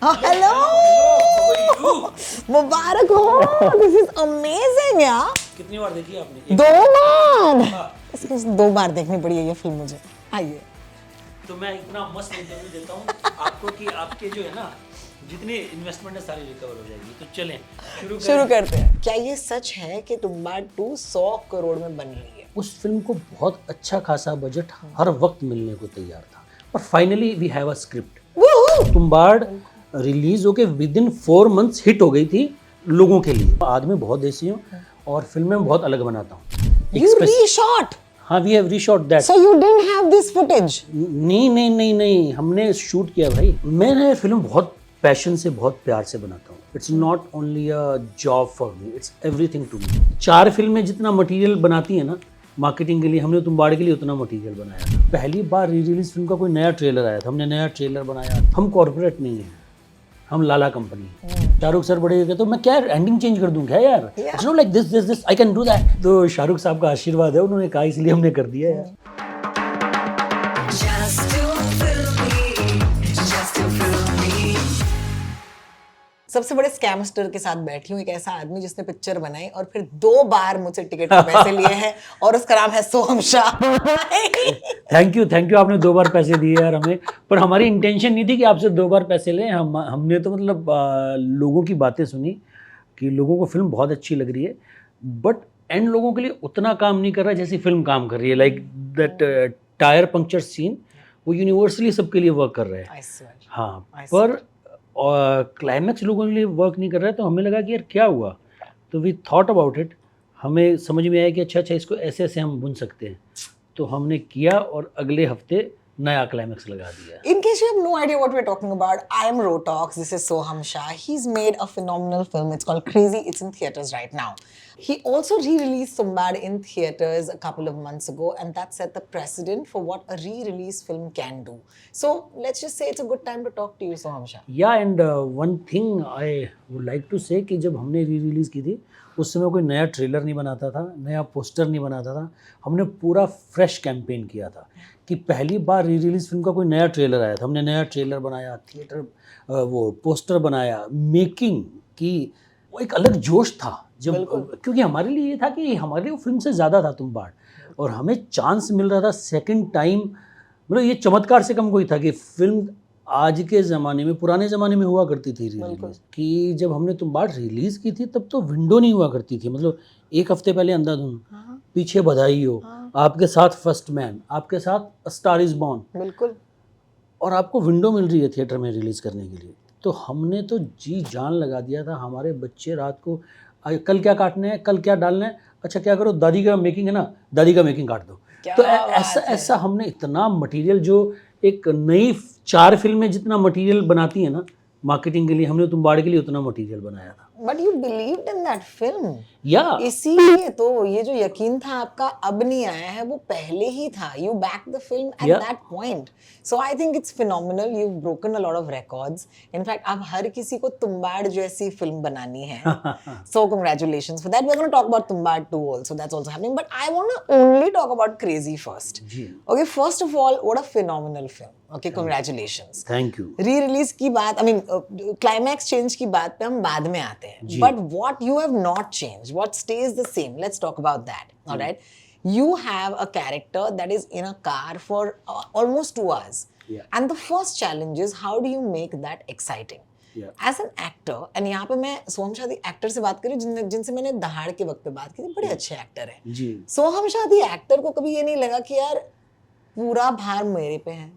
Hello, मुबारक हो। This is amazing यार। कितनी बार देखी आपने? 2 बार। इसको 2 बार देखनी पड़ी है ये फिल्म मुझे। आइए। तो मैं इतना मस्त इंटरव्यू देता हूँ आपको कि आपके जो है ना जितनी इन्वेस्टमेंट है सारी रिकवर हो जाएगी। तो चलें शुरू करते हैं। क्या ये सच है कि तुम्बाड़ 2 100 करोड़ में बन रही है? उस फिल्म को बहुत अच्छा खासा बजट हर वक्त मिलने को तैयार था, पर finally we have a script. Tumbbad release होके विद इन 4 months हिट हो गई थी लोगों के लिए। आदमी बहुत देसी हूँ और फिल्में बहुत अलग बनाता हूँ। You reshot? हाँ, we have reshot that. So you didn't have this footage? नहीं, हमने शूट किया भाई। मैंने फिल्म बहुत पैशन से, बहुत प्यार से बनाता हूँ। It's not only a job for me, it's everything to me. 4 फिल्में जितना मटेरियल बनाती है ना मार्केटिंग के लिए, हमने तुम्बाड़ के लिए उतना मटेरियल बनाया। पहली बार री रिलीज फिल्म का कोई नया ट्रेलर आया था, हमने नया ट्रेलर बनाया। हम कॉर्पोरेट नहीं है, हम लाला कंपनी है। शाहरुख सर बड़े कहते तो मैं क्या एंडिंग चेंज कर दूं क्या यार? It's not like this I can do that. तो शाहरुख साहब का आशीर्वाद है, उन्होंने कहा इसलिए हमने कर दिया यार। सबसे बड़े स्कैमस्टर के साथ बैठी हूँ, एक ऐसा आदमी जिसने पिक्चर बनाई और फिर 2 बार मुझसे टिकट के पैसे लिए हैं, और उसका नाम है सोहम शाह। थैंक यू, आपने 2 बार पैसे दिए यार हमें। पर हमारी इंटेंशन नहीं थी कि आपसे 2 बार पैसे लें। हमने तो मतलब लोगों की बातें सुनी कि लोगों को फिल्म बहुत अच्छी लग रही है, बट एंड लोगों के लिए उतना काम नहीं कर रहा जैसी फिल्म काम कर रही है। Like that tyre puncture scene, वो यूनिवर्सली सबके लिए वर्क कर रहा है। हाँ, पर क्लाइमैक्स लोगों के लिए वर्क नहीं कर रहा है। तो हमें लगा कि यार क्या हुआ, तो वी थॉट अबाउट इट। हमें समझ में आया कि अच्छा इसको ऐसे ऐसे हम बुन सकते हैं। तो हमने किया और अगले हफ्ते नया क्लाइमैक्स लगा दिया। In case you have no idea what we're talking about, I am Rotox. This is Soham Shah. He's made a phenomenal film. It's called Crazy. It's in theaters right now. He also re-released Tumbad in theaters a couple of months ago, and that set the precedent for what a re-release film can do. So let's just say it's a good time to talk to you, Soham Shah. Yeah, and one thing I would like to say कि जब हमने re-release की थी उस समय कोई नया trailer नहीं बनाता था, नया पोस्टर नहीं बनाता था। हमने पूरा फ्रेश कैंपेन किया था कि पहली बार री रिलीज़ फिल्म का कोई नया ट्रेलर आया था। हमने नया ट्रेलर बनाया, थिएटर वो पोस्टर बनाया, मेकिंग की। वो एक अलग जोश था जब, क्योंकि हमारे लिए ये था कि हमारे लिए फिल्म से ज़्यादा था तुम्बाड़, और हमें चांस मिल रहा था सेकंड टाइम। मतलब ये चमत्कार से कम कोई था कि फिल्म आज के ज़माने में, पुराने ज़माने में हुआ करती थी रिलीज कि जब हमने तुम्बाड़ रिलीज़ की थी तब तो विंडो नहीं हुआ करती थी। मतलब 1 हफ्ते पहले अंधाधुन, पीछे बधाई हो, आपके साथ फर्स्ट मैन, आपके साथ स्टार इज बॉर्न, बिल्कुल, और आपको विंडो मिल रही है थिएटर में रिलीज़ करने के लिए। तो हमने तो जी जान लगा दिया था। हमारे बच्चे रात को कल क्या काटना है, कल क्या डालना है, अच्छा क्या करो, दादी का मेकिंग है ना, दादी का मेकिंग काट दो। तो ऐसा हमने इतना मटेरियल, जो एक नई 4 फिल्में जितना मटेरियल बनाती है ना मार्केटिंग के लिए, हमने तुम्बाड़ के लिए उतना मटेरियल बनाया था। But you believed in that film. Yeah. इसीलिए तो ये जो यकीन था आपका अब नहीं आया है, वो पहले ही था. You backed the film at that point. So I think it's phenomenal. You've broken a lot of records. In fact, अब हर किसी को तुम्बाड़ जैसी फिल्म बनानी है. So congratulations for that. We're going to talk about Tumbad 2 also. That's also happening. But I want to only talk about Crazy first. Okay, first of all, what a phenomenal film. Okay, congratulations. Thank you. Re-release की बात, I mean, climax change की बात पे हम बाद में आते हैं. But what you have not changed, what stays the same, let's talk about that. All right. You have a character that is in a car for almost 2 hours. Yeah. And the first challenge is how do you make that exciting? Yeah. As an actor, and यहाँ पे मैं सोहम शादी actor से बात करूँ जिनसे मैंने दहाड़ के वक्त पे बात की थी, बड़े अच्छे एक्टर हैं. जी. सोहम शादी एक्टर को कभी ये नहीं लगा कि यार पूरा भार मेरे पे है?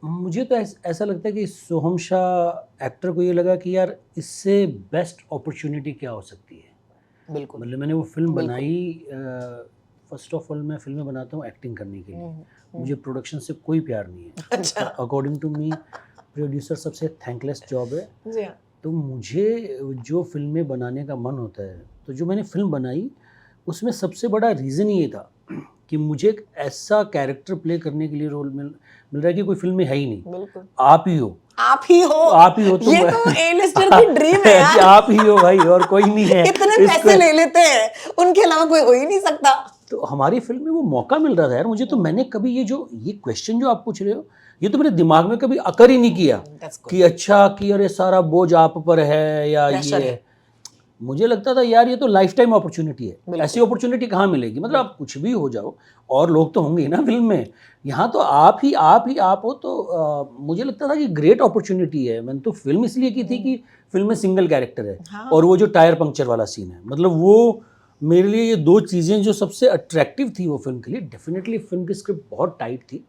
मुझे तो ऐसा लगता है कि सोहम शाह एक्टर को ये लगा कि यार इससे बेस्ट अपॉर्चुनिटी क्या हो सकती है। बिल्कुल। मतलब मैंने वो फिल्म बनाई, फर्स्ट ऑफ ऑल मैं फिल्में बनाता हूँ एक्टिंग करने के लिए, मुझे प्रोडक्शन से कोई प्यार नहीं है। अच्छा। अकॉर्डिंग टू मी प्रोड्यूसर सबसे थैंकलेस जॉब है। जी हाँ। तो मुझे जो फिल्में बनाने का मन होता है, तो जो मैंने फिल्म बनाई उसमें सबसे बड़ा रीज़न ये था कि मुझे एक ऐसा कैरेक्टर प्ले करने के लिए रोल मिल रहा है कि कोई फिल्म में है ही नहीं। बिल्कुल। आप ही हो। आप ही हो। आप ही हो। ये तो ए-लिस्टर की ड्रीम है यार। आप ही हो भाई, और कोई नहीं है। इतने पैसे ले लेते हैं, उनके अलावा कोई हो ही नहीं सकता। तो हमारी फिल्म में वो मौका मिल रहा था यार मुझे। तो मैंने कभी ये क्वेश्चन जो आप पूछ रहे हो, ये तो मेरे दिमाग में कभी अकर ही नहीं किया That's good. कि अच्छा कि अरे सारा बोझ आप पर है या Pressure ये है। मुझे लगता था यार ये तो लाइफ टाइम अपॉर्चुनिटी है, बिल्कुल। ऐसी अपॉर्चुनिटी कहाँ मिलेगी, मतलब आप कुछ भी हो जाओ और लोग तो होंगे ही ना फिल्म में, यहाँ तो आप ही आप हो, तो मुझे लगता था कि ग्रेट अपॉर्चुनिटी है। मैंने तो फिल्म इसलिए की थी कि फिल्म में सिंगल कैरेक्टर है हाँ। और वो जो टायर पंक्चर वाला सीन है, मतलब वो मेरे लिए ये दो चीज़ें जो सबसे अट्रैक्टिव थी वो फिल्म के लिए। डेफिनेटली फिल्म की स्क्रिप्ट बहुत टाइट थी,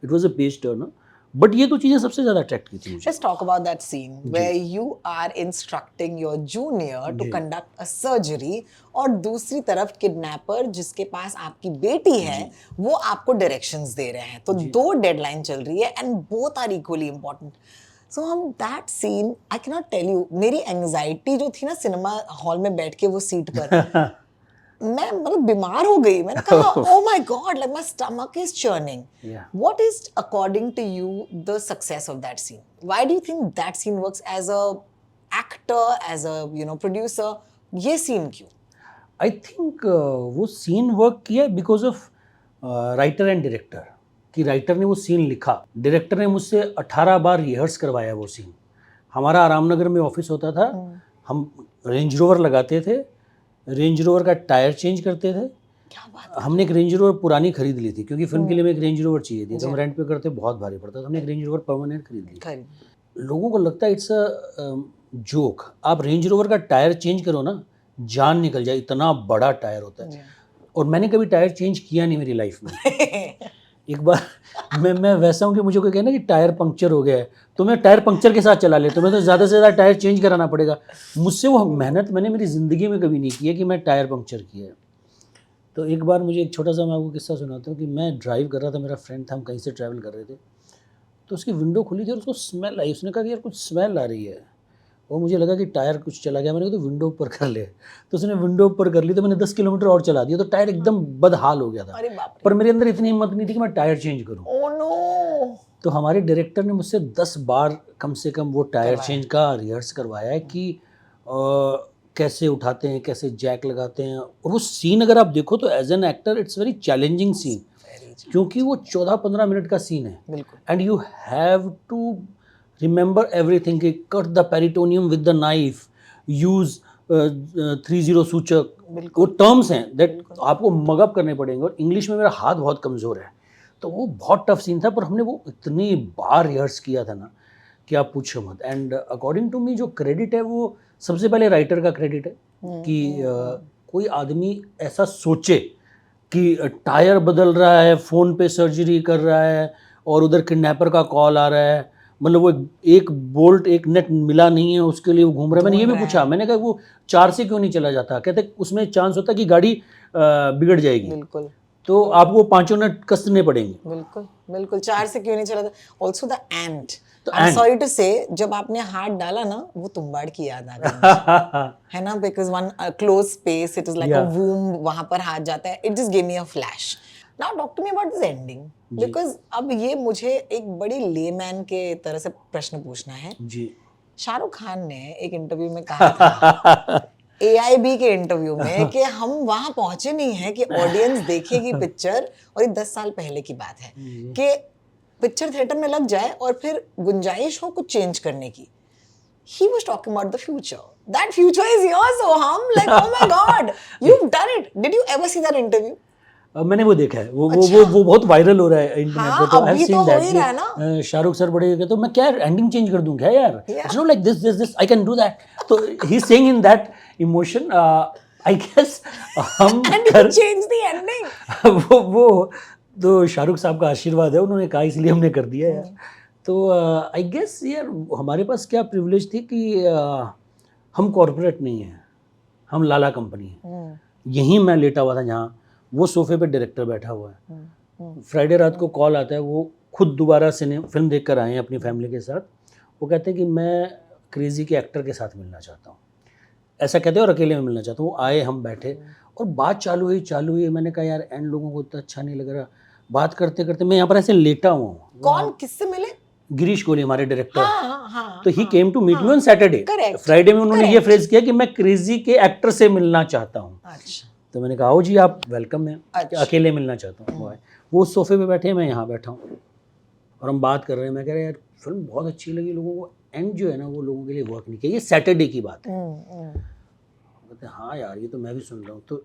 it was a page Turner, but ये दो चीज़ें सबसे ज़्यादा अट्रैक्ट की थी मुझे। Let's talk about that scene where you are instructing your junior to conduct a surgery और दूसरी तरफ किडनैपर जिसके पास आपकी बेटी है वो आपको डायरेक्शंस दे रहे हैं, तो दो डेडलाइन चल रही है and both are equally important. So हम that scene I can not tell you, मेरी एंग्जाइटी जो थी ना सिनेमा हॉल में बैठ के वो सीट पर मैं मतलब बीमार हो गई। मैंने कहा oh my god, like my stomach is churning. Yeah. What is according to you the success of that scene? Why do you think that scene works as a actor, as a producer? ये scene क्यों? I think वो scene work किया because of writer and director, कि writer ने वो scene लिखा, director ने मुझसे 18 बार रिहर्स करवाया वो सीन। हमारा आरामनगर में ऑफिस होता था, हम रेंज रोवर लगाते थे, रेंज रोवर का टायर चेंज करते थे। क्या बात हमने एक रेंज रोवर पुरानी खरीद ली थी क्योंकि फिल्म के लिए हमें एक रेंज रोवर चाहिए थी, तो हम रेंट पे करते बहुत भारी पड़ता था, हमने एक रेंज रोवर परमानेंट खरीद ली। खरीद लोगों को लगता है इट्स अ जोक, आप रेंज रोवर का टायर चेंज करो ना जान निकल जाए, इतना बड़ा टायर होता है। और मैंने कभी टायर चेंज किया नहीं मेरी लाइफ में। एक बार मैं वैसा हूँ कि मुझे कोई कहना कि टायर पंक्चर हो गया है तो मैं टायर पंक्चर के साथ चला लेता हूँ, मैं तो ज़्यादा से ज़्यादा टायर चेंज कराना पड़ेगा मुझसे, वो मेहनत मैंने मेरी ज़िंदगी में कभी नहीं की है कि मैं टायर पंक्चर किया है। तो एक बार मुझे एक छोटा सा मैं आपको किस्सा सुनाता हूँ कि मैं ड्राइव कर रहा था, मेरा फ्रेंड था, हम कहीं से ट्रैवल कर रहे थे, तो उसकी विंडो खुली थी और उसको स्मेल आई। उसने कहा कि यार कुछ स्मेल आ रही है, और मुझे लगा कि टायर कुछ चला गया। मैंने कहा तो विंडो ऊपर कर ले, तो उसने विंडो ऊपर कर ली, तो मैंने 10 किलोमीटर और चला दिया, तो टायर एकदम बदहाल हो गया था। अरे बाप रे। पर मेरे अंदर इतनी हिम्मत नहीं थी कि मैं टायर चेंज करूँ। Oh no. तो हमारे डायरेक्टर ने मुझसे 10 बार कम से कम वो टायर चेंज का रिहर्स करवाया है कि कैसे उठाते हैं, कैसे जैक लगाते हैं। और वो सीन अगर आप देखो तो as an actor it's very challenging scene, क्योंकि वो 14-15 मिनट का सीन है बिल्कुल। And you have to remember everything कि cut the peritoneum with the knife, use 30 suture, वो टर्म्स हैं दैट आपको मगअप करने पड़ेंगे। और इंग्लिश में मेरा हाथ बहुत कमज़ोर है, तो वो बहुत टफ सीन था, पर हमने वो इतनी बार रिहर्स किया था ना कि आप पूछो मत। एंड अकॉर्डिंग टू मी जो क्रेडिट है वो सबसे पहले राइटर का क्रेडिट है कि कोई आदमी ऐसा सोचे कि टायर बदल रहा है, फ़ोन पे सर्जरी कर रहा है और उधर किडनैपर का कॉल आ रहा है, मतलब वो एक बोल्ट एक नट मिला नहीं है उसके लिए वो घूम रहा है। मैंने ये भी पूछा, मैंने कहा वो 4 से क्यों नहीं चला जाता, कहते उसमें चांस होता है कि गाड़ी बिगड़ जाएगी, बिल्कुल, तो आपको 5 नट कसने पड़ेंगे। बिल्कुल बिल्कुल 4 से क्यों नहीं चला था। Also the end, I am sorry to say, जब आपने हाथ डाला ना वो तुम्बाड़ की याद आ गई है ना, because one close space, it is like a womb, वहां पर हाथ जाता है, it just give me a flash. Now talk to me about this ending, because अब ये मुझे एक बड़ी लेमैन के तरह से प्रश्न पूछना है जी। शाहरुख खान ने एक इंटरव्यू में कहा था AIB के इंटरव्यू में कि हम वहां पहुंचे नहीं हैं कि ऑडियंस देखेगी पिक्चर, और ये 10 साल पहले की बात है कि पिक्चर थिएटर में लग जाए और फिर गुंजाइश हो कुछ चेंज करने की। He was talking about the future. That future is yours, Soham. Like, oh my God, you've done it. Did you ever see that interview? मैंने वो देखा है, वो बहुत वायरल हो रहा है इंटरनेट पे, तो I have seen that. Shahrukh sir बड़े कहते तो मैं क्या एंडिंग चेंज कर दूं क्या यार, it's not like this I can do that. तो he is saying in that emotion, I guess हम चेंज द एंडिंग। वो तो शाहरुख साहब का आशीर्वाद है, उन्होंने कहा इसलिए हमने कर दिया यार। तो आई गेस यार हमारे पास क्या प्रिविलेज थी कि हम कॉर्पोरेट नहीं हैं, हम लाला कंपनी है। यहीं मैं लेटा हुआ था जहाँ, वो सोफे पे डायरेक्टर बैठा हुआ है। फ्राइडे रात को कॉल आता है, वो खुद दोबारा फिल्म देख कर आए हैं अपनी फैमिली के साथ। वो कहते हैं कि मैं क्रेजी के एक्टर के साथ मिलना चाहता हूँ, ऐसा कहते हैं, और अकेले में मिलना चाहता हूँ। वो आए, हम बैठे और बात चालू हुई। मैंने कहा यार एंड लोगों को इतना अच्छा नहीं लग रहा। बात करते करते मैं यहाँ पर ऐसे लेटा हुआ हूँ। कौन किससे मिले? गिरीश कोहली हमारे डायरेक्टर। हाँ, तो he came to meet me on Saturday. Friday में उन्होंने ये फ्रेज किया कि मैं क्रेजी के एक्टर से मिलना चाहता हूँ। अच्छा। तो मैंने कहा आओ जी आप वेलकम है। अच्छा। अकेले मिलना चाहता हूँ। वो सोफे पे बैठे, मैं यहाँ बैठा हूँ। और हम बात कर रहे हैं, मैं कह रहा यार फिल्म बहुत अच्छी लगी लोगों को, एंड जो है ना वो लोगों के लिए वर्क नहीं किया। ये सैटरडे की बात है। कहते हाँ यार ये तो मैं भी सुन रहा हूँ। तो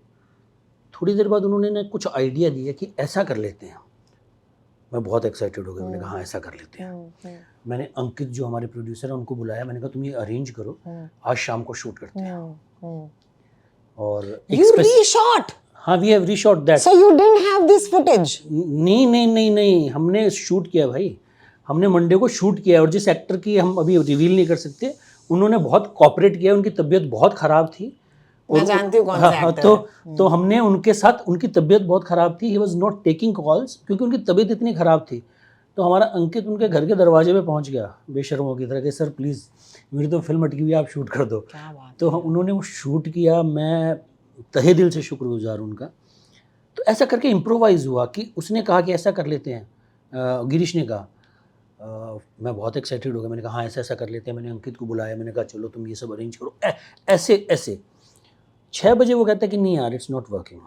थोड़ी देर बाद उन्होंने ना कुछ आइडिया दिया कि ऐसा कर लेते हैं। मैं बहुत एक्साइटेड हो गया, मैंने कहा हाँ ऐसा कर लेते हैं। मैंने अंकित जो हमारे प्रोड्यूसर हैं उनको बुलाया, मैंने कहा तुम ये अरेंज करो, आज शाम को शूट करते हैं। और You reshot. हाँ, we have reshot that. So you didn't have this footage? नहीं, हमने शूट किया भाई, हमने मंडे को शूट किया। और जिस एक्टर की हम अभी रिवील नहीं कर सकते, उन्होंने बहुत कॉपरेट किया, उनकी तबीयत बहुत ख़राब थी। मैं जानती हूँ कौन सा एक्टर है। तो हमने उनके साथ, उनकी तबीयत बहुत ख़राब थी, he was not taking calls क्योंकि उनकी तबीयत इतनी ख़राब थी। तो हमारा अंकित उनके घर के दरवाजे पे पहुंच गया बेशर्मों की तरह कि सर प्लीज़ मेरी तो फिल्म अटकी हुई है, आप शूट कर दो। क्या बात तो उन्होंने वो शूट किया, मैं तहे दिल से शुक्रगुजार उनका। तो ऐसा करके इम्प्रोवाइज़ हुआ कि उसने कहा कि ऐसा कर लेते हैं, गिरीश ने कहा। मैं बहुत एक्साइटेड हो गया, मैंने कहा हाँ ऐसा कर लेते हैं। मैंने अंकित को बुलाया, मैंने कहा चलो तुम ये सब अरेंज करो ऐसे 6 बजे वो कहता है कि नहीं यार इट्स नॉट वर्किंग।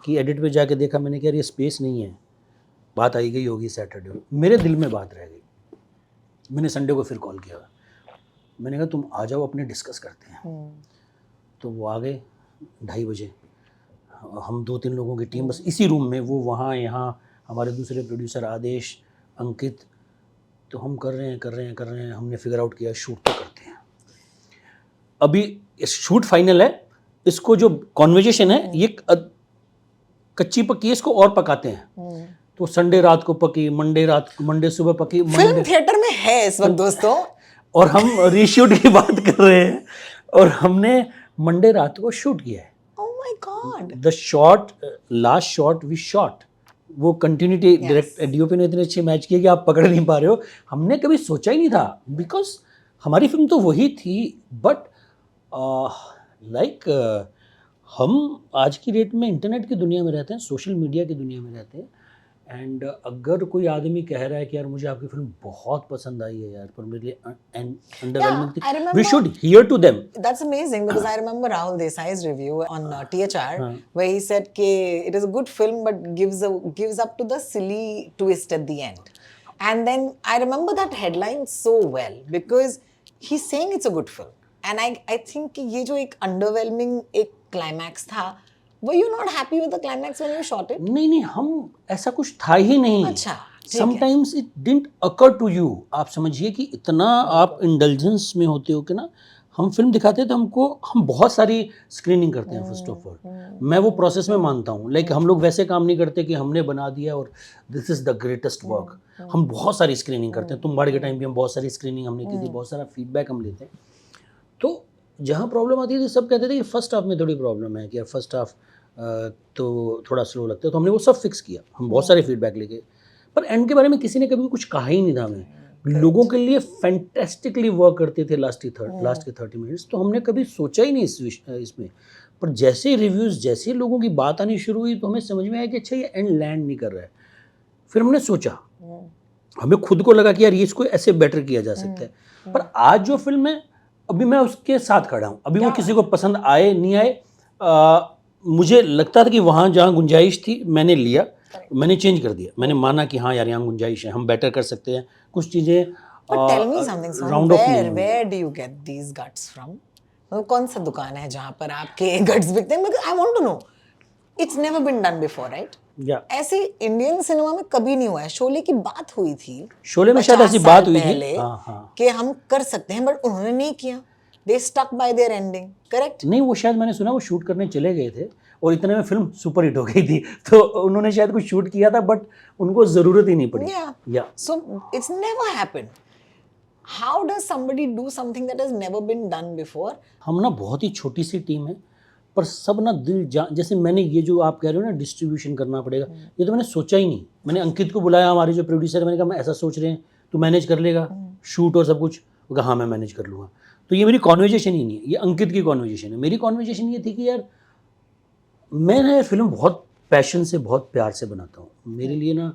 कि एडिट पे जाके देखा, मैंने कहा ये स्पेस नहीं है, बात आई गई होगी सैटरडे। मेरे दिल में बात रह गई। मैंने संडे को फिर कॉल किया, मैंने कहा तुम आ जाओ अपने डिस्कस करते हैं। तो वो आ गए 2:30 बजे, हम 2-3 लोगों की टीम बस इसी रूम में, वो वहाँ यहाँ, हमारे दूसरे प्रोड्यूसर आदेश, अंकित। तो हम कर रहे हैं, हमने फिगर आउट किया शूट तो करते हैं। अभी शूट फाइनल है, इसको जो कॉन्वर्जेशन है ये कच्ची पक्की है, इसको और पकाते हैं। तो संडे रात को पकी, मंडे सुबह पकी। फिल्म थिएटर में है इस वक्त दोस्तों। और हम रीशूट की बात कर रहे हैं और हमने मंडे रात को शूट किया है। Oh my God. The shot, last shot we shot, वो कंटिन्यूटी डायरेक्ट डीओपी ने इतने अच्छे मैच किए कि आप पकड़ नहीं पा रहे हो। हमने कभी सोचा ही नहीं था, बिकॉज हमारी फिल्म तो वही थी। बट हम आज की डेट में इंटरनेट की दुनिया में रहते हैं, सोशल मीडिया की दुनिया में रहते हैं। एंड अगर कोई आदमी कह रहा है कि यार मुझे आपकी फिल्म बहुत पसंद आई है यार, पर मेरे लिए अंडरवेलमिंग थी, we should hear to them. That's amazing because I remember Rahul Desai's review on THR where he said कि it is a good film but gives up to the silly twist at the end. And then I remember that headline so well because he's saying it's a good film. And I think कि ये जो एक underwhelming एक climax था, were you not happy with the climax when you shot it? नहीं, हम ऐसा कुछ था ही नहीं। अच्छा, sometimes it didn't occur to you. आप समझिए कि इतना आप इंडल्जेंस में होते हो कि ना, हम फिल्म दिखाते हैं तो हम बहुत सारी स्क्रीनिंग करते हैं। फर्स्ट ऑफ ऑल मैं वो प्रोसेस में मानता हूँ। लाइक हम लोग वैसे काम नहीं करते कि हमने बना दिया और this is the greatest work. हम बहुत सारी स्क्रीनिंग करते हैं। तुम्बाड़ के टाइम भी हम बहुत सारी स्क्रीनिंग हमने की थी, बहुत सारा फीडबैक हम लेते हैं। तो जहाँ प्रॉब्लम आती थी सब कहते थे कि फर्स्ट हाफ में थोड़ी प्रॉब्लम है, कि यार फर्स्ट हाफ तो थोड़ा स्लो लगता है। तो हमने वो सब फिक्स किया, हम बहुत सारे फीडबैक लेके। पर एंड के बारे में किसी ने कभी कुछ कहा ही नहीं था। हमें लोगों के लिए फैंटेस्टिकली वर्क करते थे लास्ट के 30 मिनट्स। तो हमने कभी सोचा ही नहीं इसमें। पर जैसे रिव्यूज़, जैसे लोगों की बात आनी शुरू हुई तो हमें समझ में आया कि अच्छा ये एंड लैंड नहीं कर रहा है। फिर हमने सोचा, हमें खुद को लगा कि यार ये इसको ऐसे बेटर किया जा सकता है। पर आज जो फिल्म है अभी मैं उसके साथ खड़ा हूँ। अभी वो किसी को पसंद आए नहीं आए, मुझे लगता था कि वहाँ जहाँ गुंजाइश थी मैंने लिया, मैंने चेंज कर दिया। मैंने माना कि हाँ यार यहाँ गुंजाइश है, हम बेटर कर सकते हैं कुछ चीज़ें। But tell me something, Son, where do you get these guts from? कौन सा दुकान है जहाँ पर आपके गट्स बिकते हैं? I want to know. It's never been done before, right? ऐसे इंडियन सिनेमा में कभी नहीं हुआ है। शोले की बात हुई थी, शोले में शायद ऐसी बात हुई थी कि हम कर सकते हैं, बट उन्होंने नहीं किया। They stuck by their ending, correct? नहीं, वो शायद मैंने सुना वो शूट करने चले गए थे और इतने में फिल्म सुपर हिट हो गई थी, तो उन्होंने शायद कुछ शूट किया था बट उनको जरूरत ही नहीं पड़ी। Yeah. So it's never happened. How does somebody do something that has never been done before? हम ना बहुत ही छोटी सी टीम है, पर सब ना दिल जान, जैसे मैंने ये जो आप कह रहे हो ना डिस्ट्रीब्यूशन करना पड़ेगा, ये तो मैंने सोचा ही नहीं। मैंने अंकित को बुलाया, हमारे जो प्रोड्यूसर है, मैंने कहा मैं ऐसा सोच रहे हैं, तू मैनेज कर लेगा शूट और सब कुछ? वो कहा हाँ मैं मैनेज कर लूँगा। तो ये मेरी कॉन्वर्जेशन ही नहीं है, ये अंकित की कॉन्वर्जेशन है। मेरी कॉन्वर्जेशन ये थी कि यार मैं ना फिल्म बहुत पैशन से, बहुत प्यार से बनाता हूँ। मेरे लिए ना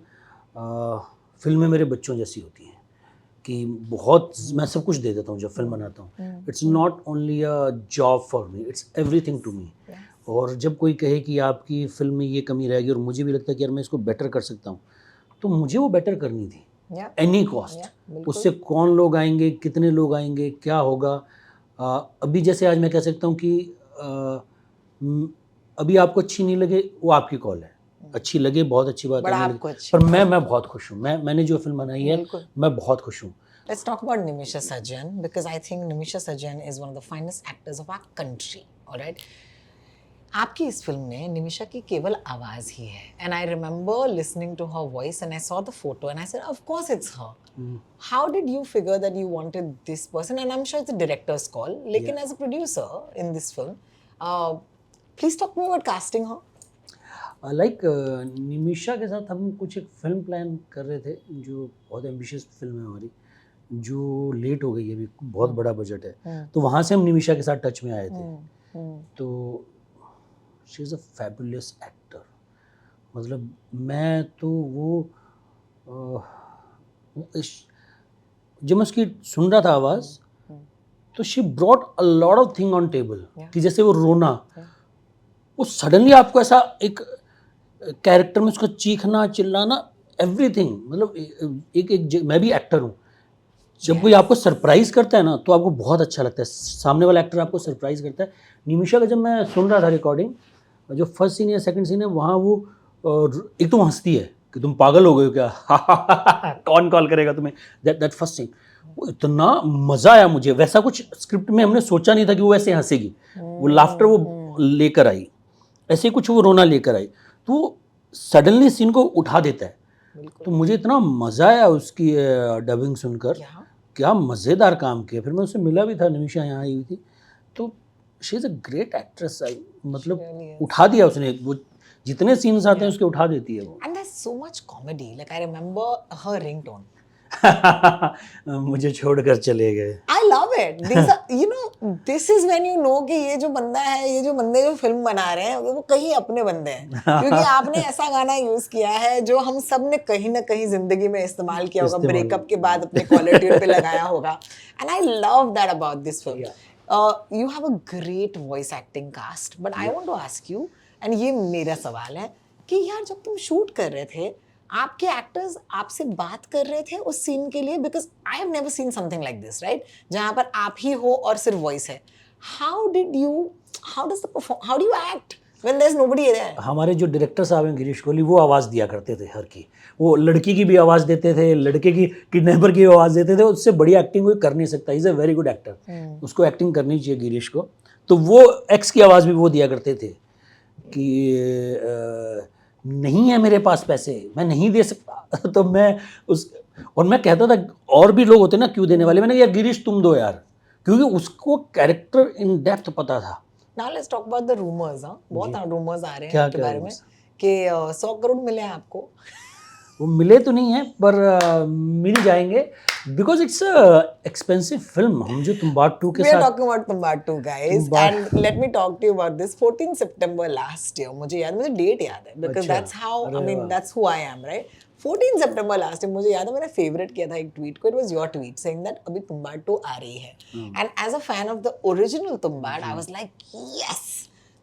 फिल्में मेरे बच्चों जैसी होती हैं कि बहुत मैं सब कुछ दे देता हूँ जब फिल्म बनाता हूँ। It's not only a job for me, it's everything to me. और जब कोई कहे कि आपकी फिल्म में ये कमी रहेगी और मुझे भी लगता है कि यार मैं इसको बेटर कर सकता हूँ, तो मुझे वो बेटर करनी थी। Yeah. Any cost. Yeah, बिल्कुल। उससे कौन लोग आएंगे, कितने लोग आएंगे, क्या होगा। अभी जैसे आज मैं कह सकता हूँ कि अभी आपको अच्छी नहीं लगे वो आपकी कॉल है, अच्छी लगे बहुत अच्छी बात है, बड़ा नहीं आपको लगे, अच्छी पर मैं बहुत खुश हूँ। मैंने जो फिल्म बनाई है बिल्कुल। मैं बहुत खुश हूँ। Let's talk about Nimisha Sajjan because I think Nimisha Sajjan is one of the finest actors of our country. All right. आपकी इस फिल्म में निमिषा की केवल आवाज ही है and I remember listening to her voice and I saw the photo and I said of course it's her. How did you figure that you wanted this person and I am sure it's a director's call, लेकिन as a producer in this film please talk me about casting her. Like Nimisha के साथ हम कुछ एक film plan कर रहे थे जो बहुत एम्बिशियस फिल्म है हमारी, जो लेट हो गई है, अभी बहुत बड़ा बजट है, तो वहाँ से हम निमिषा के साथ टच में आए थे। तो she is a fabulous actor. मतलब मैं तो वो जब मैं उसकी सुन रहा था आवाज़ तो she brought a lot of thing on table कि जैसे वो रोना, वो सडनली आपको ऐसा एक कैरेक्टर में उसको चीखना चिल्लाना एवरीथिंग, मतलब मैं भी एक्टर हूँ, जब कोई आपको सरप्राइज करता है ना तो आपको बहुत अच्छा लगता है, सामने वाला एक्टर आपको सरप्राइज करता है। निमिषा का जब मैं सुन रहा था रिकॉर्डिंग, जो फर्स्ट सीन या सेकंड सीन है वहाँ वो एक तो हंसती है कि तुम पागल हो गए हो क्या कौन कॉल करेगा तुम्हें, दैट फर्स्ट सीन, वो इतना मज़ा आया मुझे। वैसा कुछ स्क्रिप्ट में हमने सोचा नहीं था कि वो ऐसे हंसेगी, वो लाफ्टर वो लेकर आई, ऐसे कुछ वो रोना लेकर आई, तो सडनली सीन को उठा देता है। तो मुझे इतना मज़ा आया उसकी डबिंग सुनकर, क्या मज़ेदार काम किया। फिर मैं उससे मिला भी था, निमिषा यहाँ आई हुई थी, तो she is a great actress. मतलब उठा दिया उसने, वो जितने सीन्स आते हैं उसके उठा देती है वो। And there is so much comedy, like I remember हर रिंगटोन मुझे छोड़कर चले गए। I love it. These are, you know, this is when you know कि ये जो बंदा है, ये जो बंदे जो फिल्म बना रहे हैं वो कहीं अपने बंदे हैं, क्योंकि आपने ऐसा गाना यूज किया है जो हम सब ने कहीं ना कहीं जिंदगी में इस्तेमाल किया होगा, ब्रेकअप के बाद अपने कॉलर ट्यून पे लगाया होगा। And I love that about this film. You have a great voice acting cast, but I want to ask you, and ये मेरा सवाल है कि यार जब तुम शूट कर रहे थे आपके एक्टर्स आपसे बात कर रहे थे उस सीन के लिए, because I have never seen something like this, right, जहां पर आप ही हो और सिर्फ वॉइस है। How do you act when there is nobody there? हमारे जो डायरेक्टर साहब हैं गिरीश कोहली, वो आवाज़ दिया करते थे हर की, वो लड़की की भी आवाज़ देते थे, लड़के की किडनैपर की आवाज़ देते थे। उससे बड़ी एक्टिंग कोई कर नहीं सकता, is a very good actor, उसको एक्टिंग करनी चाहिए गिरीश को। तो वो एक्स की आवाज़ भी वो दिया करते थे कि नहीं है मेरे पास पैसे, मैं नहीं दे सकता तो मैं और मैं कहता था और भी लोग होते ना क्यों देने वाले, मैंने कहा यार गिरीश तुम दो यार, क्योंकि उसको कैरेक्टर इन डेप्थ पता था। Now let's talk about the rumours. बहुत रूमर्स आ रहे हैं क्या के बारे में कि 100 करोड़ मिले हैं आपको। वो मिले तो नहीं है पर मिल जाएंगे, बिकॉज इट्स एक्सपेंसिव फिल्म। हम जो तुम्बाड 2 के साथ, we are talking about Tumbbad 2 guys, and let me talk to you about this 14 September last year। मुझे डेट याद है because that's how, I mean that's who I am, right? 14 September last year मुझे याद है, मैंने फेवरेट किया था एक ट्वीट को, it was your tweet saying that अभी तुम्बाड 2 आ रही है, and as a fan of the original Tumbbad I was like yes।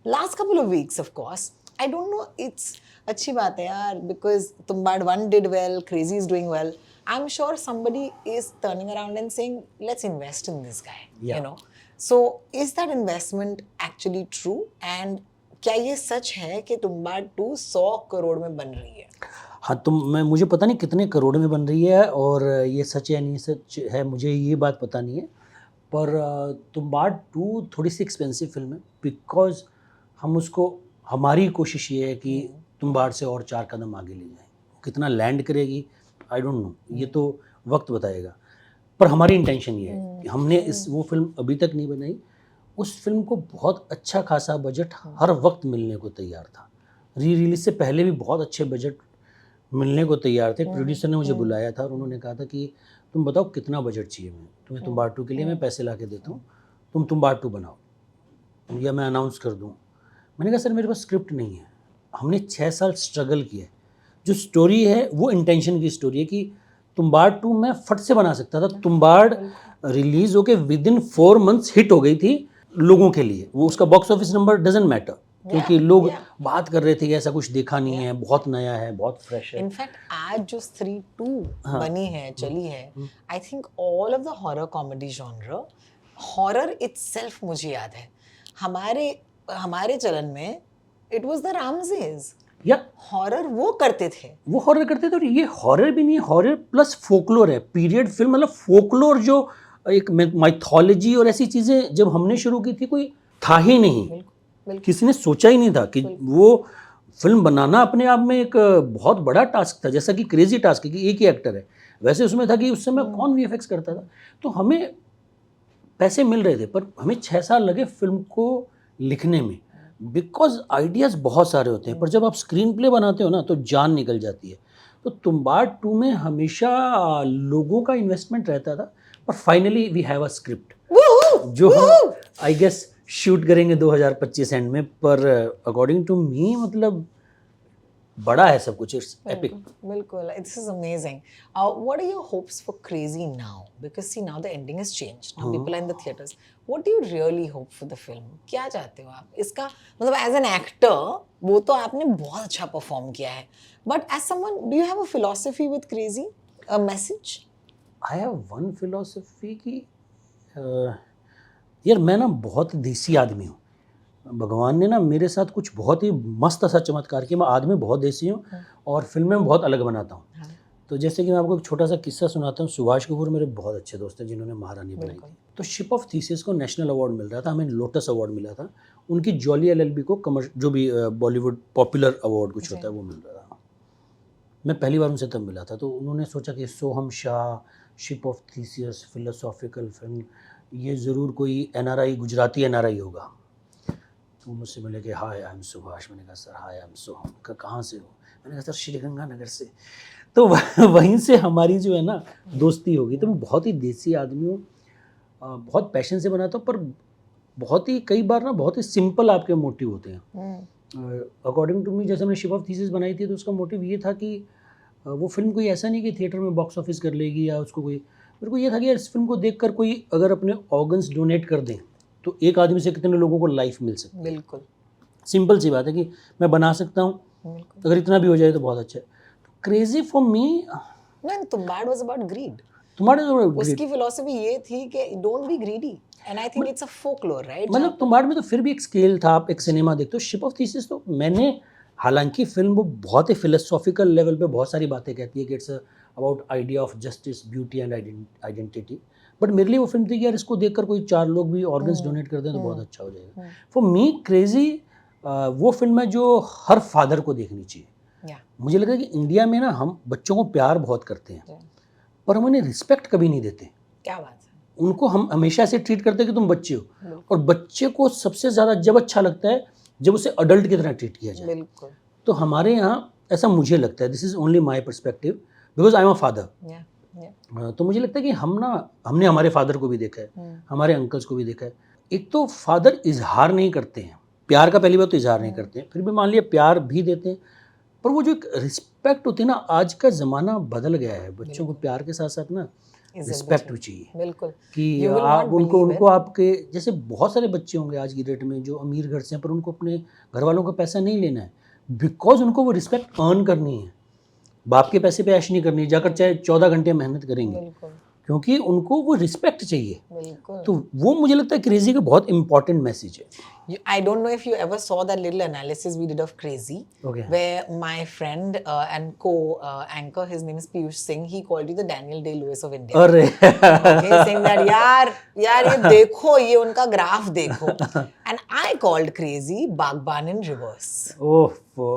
last couple of weeks of course I don't know, it's अच्छी बात है यार, because Tumbbad 1 did well, Crazy is doing well, I'm sure somebody is turning around and saying let's invest in this guy, you know, so is that investment actually true, and क्या ये सच है कि तुम्बाड 2 100 करोड़ में बन रही है? हाँ, मैं मुझे पता नहीं कितने करोड़ में बन रही है और ये सच है नहीं सच है मुझे ये बात पता नहीं है, पर तुम्बाड 2 थोड़ी सी एक्सपेंसिव फिल्म है, बिकॉज हम उसको, हमारी कोशिश ये है कि तुम्बाड से और 4 कदम आगे ले जाएं। कितना लैंड करेगी आई डोंट नो, ये तो वक्त बताएगा, पर हमारी इंटेंशन ये है कि हमने वो फिल्म अभी तक नहीं बनाई। उस फिल्म को बहुत अच्छा खासा बजट हर वक्त मिलने को तैयार था, री रिलीज से पहले भी बहुत अच्छे बजट मिलने को तैयार थे। प्रोड्यूसर ने मुझे बुलाया था और उन्होंने कहा था कि तुम बताओ कितना बजट चाहिए, मैं तुम्हें तुम्बाड 2 के लिए मैं पैसे ला के देता हूँ, तुम तुम्बाड 2 बनाओ या मैं अनाउंस कर दूँ। मैंने कहा सर मेरे पास स्क्रिप्ट नहीं है, हमने 6 साल स्ट्रगल किया, जो स्टोरी है वो इंटेंशन की स्टोरी है कि तुम्बाड 2 मैं फट से बना सकता था। तुम्बाड रिलीज होके विद इन 4 months हिट हो गई थी लोगों के लिए, वो उसका box office number doesn't matter, क्योंकि लोग बात कर रहे थे कि ऐसा कुछ देखा नहीं है, बहुत नया है, बहुत फ्रेश है। इनफैक्ट आज जो स्त्री 2 हाँ। बनी है, चली है, I think all of the horror comedy genre, horror itself मुझे याद है हमारे हमारे चलन में इट वाज द रामजेज, या हॉरर वो करते थे। वो हॉरर करते थे, और ये हॉरर भी नहीं है, हॉरर प्लस फोकलोर है। पीरियड फिल्म मतलब फोकलोर, जो एक माइथोलॉजी और ऐसी चीजें जब हमने शुरू की थी, कोई था ही नहीं, बिल्कुल किसी ने सोचा ही नहीं था कि वो फिल्म बनाना अपने आप में एक बहुत बड़ा टास्क था। जैसा कि क्रेजी टास्क है कि एक ही एक्टर है, वैसे उसमें था कि उस समय कौन वीएफएक्स करता था। तो हमें पैसे मिल रहे थे, पर हमें 6 साल लगे फिल्म को लिखने में, बिकॉज आइडियाज बहुत सारे होते हैं, पर जब आप स्क्रीन प्ले बनाते हो ना तो जान निकल जाती है। तो तुम्बाड़ 2 में हमेशा लोगों का इन्वेस्टमेंट रहता था, पर finally we have a script जो हम आई गेस शूट करेंगे 2025 एंड में। पर अकॉर्डिंग टू मी मतलब बड़ा है सब कुछ, इट्स एपिक। बिल्कुल, this is amazing. What are your hopes for Crazy now? Because see, now the ending has changed. Now people are in the theaters. What do you really hope for the film? क्या चाहते हो आप इसका, मतलब as an actor वो तो आपने बहुत अच्छा परफॉर्म किया है, but as someone, do you have a philosophy with Crazy? A message? I have one philosophy कि यार मैं ना बहुत देसी आदमी हूँ। भगवान ने ना मेरे साथ कुछ बहुत ही मस्त सा चमत्कार किया। मैं आदमी बहुत देसी हूँ और फिल्में बहुत अलग बनाता हूँ। तो जैसे कि मैं आपको एक छोटा सा किस्सा सुनाता हूँ। सुभाष कपूर मेरे बहुत अच्छे दोस्त हैं जिन्होंने महारानी बनाई थी। तो शिप ऑफ थीसिस को नेशनल अवार्ड मिल रहा था, हमें लोटस अवार्ड मिला था। उनकी जॉली एलएलबी को जो भी बॉलीवुड पॉपुलर अवार्ड कुछ होता है वो मिल रहा था। मैं पहली बार उनसे तब मिला था, तो उन्होंने सोचा कि Soham Shah, ship of Theseus, philosophical film, ये ज़रूर कोई एनआरआई, गुजराती एनआरआई होगा। तो मुझसे मिले कि हाय आई एम सुभाष। मैंने कहा सर हाय आई एम सोहम। कहाँ से हो? मैंने कहा सर श्रीगंगानगर से। तो वहीं से हमारी जो है ना दोस्ती होगी। तो मैं बहुत ही देसी आदमी हूँ, बहुत पैशन से बनाता हूँ, पर बहुत ही कई बार ना बहुत ही सिंपल आपके मोटिव होते हैं। अकॉर्डिंग टू मी, जैसे मैंने शिप ऑफ थीसिस बनाई थी तो उसका मोटिव ये था कि वो फिल्म कोई ऐसा नहीं कि थिएटर में बॉक्स ऑफिस कर लेगी या उसको कोई, मेरे को ये था कि यार इस फिल्म को देखकर कोई अगर अपने ऑर्गन्स डोनेट कर दें तो एक आदमी से कितने लोगों को लाइफ मिल सकती है। बिल्कुल सिंपल सी बात है कि मैं बना सकता हूँ, अगर इतना भी हो जाए तो बहुत अच्छा है। Crazy for me, Tumbbad was about grid. तुम्हारे उसकी फिलॉसफी ये थी कि don't be greedy, and I think it's a folklore, right? मतलब तुम्बाड़ में तो फिर भी एक स्केल था, आप एक सिनेमा देखते हो। शिप ऑफ थीसिस तो मैंने, हालांकि फिल्म वो बहुत ही फिलोसॉफिकल लेवल पे बहुत सारी बातें कहती है कि it's about idea of justice, beauty and identity, but मेरे लिए वो फिल्म थी कि यार इसको देखकर कोई 4 लोग भी ऑर्गन्स डोनेट कर दें तो बहुत अच्छा हो जाएगा। फॉर मी क्रेजी वो फिल्म है जो हर फादर को देखनी चाहिए। मुझे लगता है कि इंडिया में ना हम बच्चों को प्यार बहुत करते हैं पर हम उन्हें रिस्पेक्ट कभी नहीं देते। क्या बात है। उनको हम हमेशा ऐसे ट्रीट करते हैं कि तुम बच्चे हो, और बच्चे को सबसे ज़्यादा जब अच्छा लगता है जब उसे अडल्ट की तरह ट्रीट किया जाए। बिल्कुल। तो हमारे यहाँ ऐसा मुझे लगता है, this is only my perspective because I am a father. तो मुझे लगता है कि हमने हमारे फादर को भी देखा है, हमारे अंकल्स को भी देखा है। एक तो फादर इजहार नहीं करते हैं प्यार का, पहली बात तो इजहार नहीं करते हैं, फिर भी मान लिया प्यार भी देते हैं, पर वो जो एक रिस्पेक्ट होती है ना, आज का ज़माना बदल गया है। बच्चों को प्यार के साथ साथ ना रिस्पेक्ट भी चाहिए। बिल्कुल कि आप उनको आपके जैसे बहुत सारे बच्चे होंगे आज की डेट में जो अमीर घर से हैं, पर उनको अपने घर वालों का पैसा नहीं लेना है, बिकॉज उनको वो रिस्पेक्ट अर्न करनी है। बाप के पैसे पे ऐश नहीं करनी, जाकर चाहे 14 घंटे मेहनत करेंगे, क्योंकि उनको वो रिस्पेक्ट चाहिए। तो वो मुझे लगता है क्रेजी का बहुत इंपॉर्टेंट मैसेज है। I don't know if you ever saw that little analysis we did of Crazy, where my friend and co-anchor, his name is Piyush Singh, he called you the Daniel Day-Lewis of India. अरे okay, saying that यार ये देखो, ये उनका graph देखो, and I called Crazy Bagban in reverse.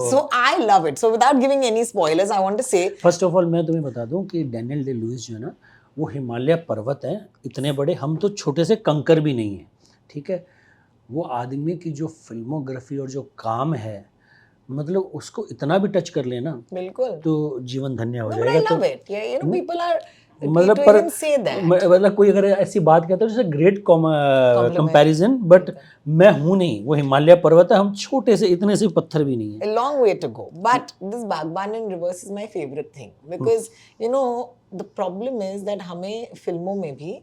So I love it. So without giving any spoilers, I want to say, first of all मैं तुम्हें बता दूं कि डैनियल डे लुइस जो है ना, वो हिमालय पर्वत हैं इतने बड़े, हम तो छोटे से कंकर भी नहीं हैं, ठीक है। वो आदमी की जो फिल्मोग्राफी और जो काम है, मतलब उसको इतना भी टच कर लेना बिल्कुल तो जीवन धन्य हो no, जाएगा। I love it. Yeah, you know, people are मतलब to पर even say that. मतलब कोई अगर ऐसी बात कहता है जैसे ग्रेट कंपैरिजन, बट मैं हूँ नहीं, वो हिमालय पर्वत है, हम छोटे से इतने से पत्थर भी नहीं है। A long way to go, but this Bagban in reverse is my favorite thing because you know the problem is that हमें फिल्मों में भी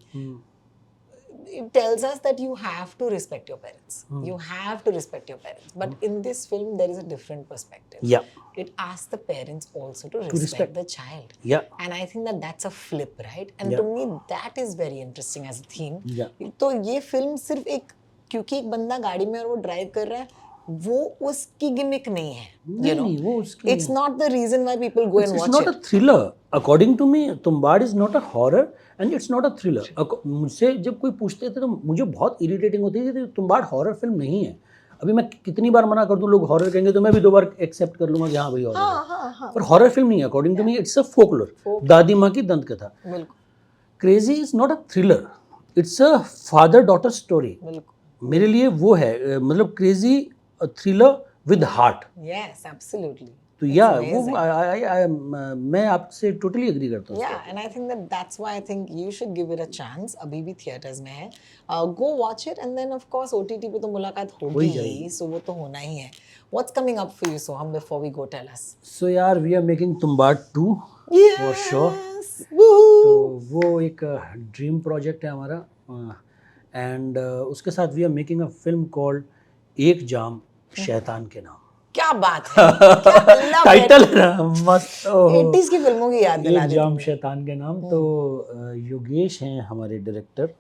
it tells us that you have to respect your parents. You have to respect your parents. But in this film, there is a different perspective. Yeah. It asks the parents also to respect. respect the child. Yeah. And I think that that's a flip, right? And Yeah. to me, that is very interesting as a theme. Yeah. तो ये film सिर्फ एक क्योंकि एक बंदा गाड़ी में और वो ड्राइव कर रहा है वो उसकी गिमिक नहीं है. नहीं, वो उसकी It's not the reason why people go and It's watch not it. a thriller. According to me, Tumbbad is not a horror and it's not a thriller. मुझसे जब कोई पूछते थे तो मुझे बहुत इरिटेटिंग होती थी कि तुम्बाड़ हॉरर फिल्म नहीं है. अभी मैं कितनी बार मना कर दूं लोग हॉरर कहेंगे तो मैं भी 2 बार एक्सेप्ट कर लूंगा कि हाँ भाई हॉरर है. हाँ. पर हॉरर फिल्म नहीं है. According to me it's a folklore. दादी माँ की दंत कथा. बिल्कुल. Crazy is not a thriller. It's a father daughter story. बिल्कुल. मेरे लिए वो है मतलब crazy thriller with heart. Yes, absolutely. तो It's या amazing. वो मैं आपसे टोटली एग्री करता हूँ. Yeah, and I think that's why I think you should give it a chance. अभी भी थिएटर्स में है. Go watch it and then of course OTT पे तो मुलाकात होगी ही, so वो तो होना ही है. What's coming up for you, Soham? Before we go, tell us. So यार we are making Tumbbad 2 Yes. For sure. Woohoo. तो वो एक ड्रीम प्रोजेक्ट है हमारा एंड उसके साथ we are making a film called एक जाम शैतान के नाम. क्या बात है. क्या अल्लाह टाइटल है ना मस्त. 80s की फिल्मों की याद दिला एक दी जाम तुमने. शैतान के नाम. तो योगेश हैं हमारे director.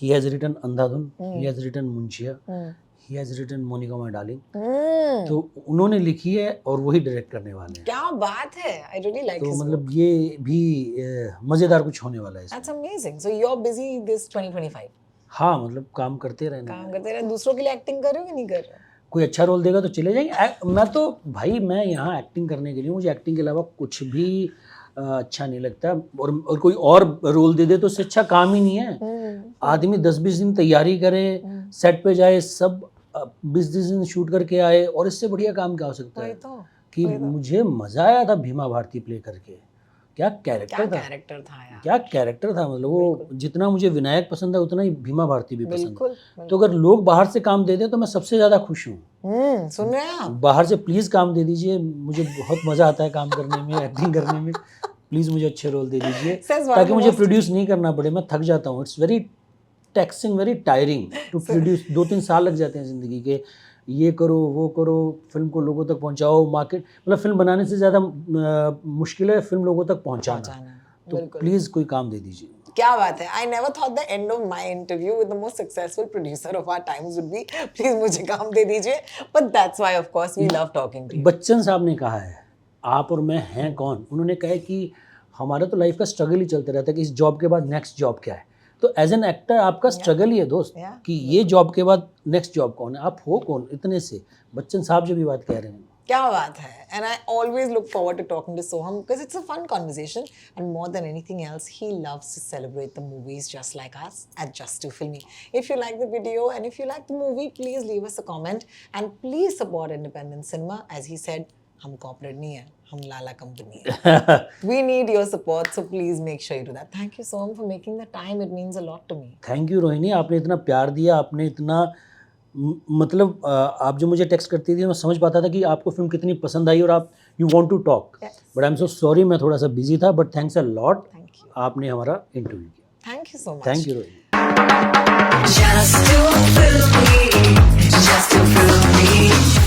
He has written Andhadhun. He has written Munshiya. He has written Monica my darling. तो उन्होंने लिखी है और वही डायरेक्ट करने वाले हैं. क्या बात है. I really like तो his मतलब ये भी मजेदार कुछ होने वाला है इसमें. That's amazing. So you're busy this 2025. हाँ मतलब काम करते रहना. काम करते रहे. दूसरों के लिए एक्टिंग कर रहे हो कि नहीं कर रहे हो? कोई अच्छा रोल देगा तो चले जाएंगे. मैं तो भाई मैं यहाँ एक्टिंग करने के लिए, मुझे एक्टिंग के अलावा कुछ भी अच्छा नहीं लगता. और कोई और रोल दे दे तो उससे अच्छा काम ही नहीं है. आदमी 10-20 दिन तैयारी करे, सेट पे जाए, सब 20-20 दिन शूट करके आए और इससे बढ़िया काम क्या हो सकता वही है. तो. कि मुझे मजा आया था भीमा भारती प्ले करके. क्या क्या कैरेक्टर था. कैरेक्टर था यार. क्या कैरेक्टर था. मतलब वो जितना मुझे विनायक पसंद है उतना ही भीमा भारती भी पसंद है. बिल्कुल. तो अगर लोग बाहर से काम दे दें तो मैं सबसे ज़्यादा खुश हूँ. सुन रहे हैं आप? बाहर से प्लीज़ काम दे दीजिए. मुझे बहुत मज़ा आता है काम करने में, एक्टिंग करने में. प्लीज़ मुझे अच्छे रोल दे दीजिए ताकि मुझे प्रोड्यूस नहीं करना पड़े. मैं थक जाता हूँ. It's very taxing, very tiring to produce. 2-3 साल लग जाते हैं ज़िंदगी के. ये करो वो करो, फिल्म को लोगों तक पहुँचाओ. मार्केट मतलब फिल्म बनाने से ज़्यादा मुश्किल है फिल्म लोगों तक पहुँचाना. तो प्लीज़ कोई काम दे दीजिए. क्या बात है. I never thought the end of my interview with the most successful producer of our times would be please मुझे काम दे दीजिए. But that's why of course we love talking to you. Bachchan साहब ने कहा है आप और मैं हैं कौन. उन्होंने कहा है कि हमारा तो लाइफ का स्ट्रगल ही चलता रहता है कि इस जॉब के बाद नेक्स्ट जॉब क्या है. तो एज एन एक्टर आपका स्ट्रगल ही है दोस्त कि ये जॉब के बाद नेक्स्ट जॉब कौन है. आप हो कौन इतने से. बच्चन साहब जो भी बात कह रहे हैं. क्या बात है. And I always look forward to talking to Soham because it's a fun conversation and more than anything else he loves to celebrate the movies just like us at Just Too Filmy. If you like the video and if you like the movie please leave us a comment and please support independent cinema. As he said हम corporate नहीं है, हम लाला company है. We need your support so please make sure you do that. Thank you Soham for making the time. It means a lot to me. Thank you Rohini. आपने इतना प्यार दिया. आपने इतना मतलब आप जो मुझे टेक्स्ट करती थी मैं समझ पाता था कि आपको फिल्म कितनी पसंद आई और आप you want to talk. But I am so sorry मैं थोड़ा सा बिजी था. But thanks a lot. आपने हमारा इंटरव्यू किया. Thank you so much. Thank you Rohini. Just to feel me, just to feel me.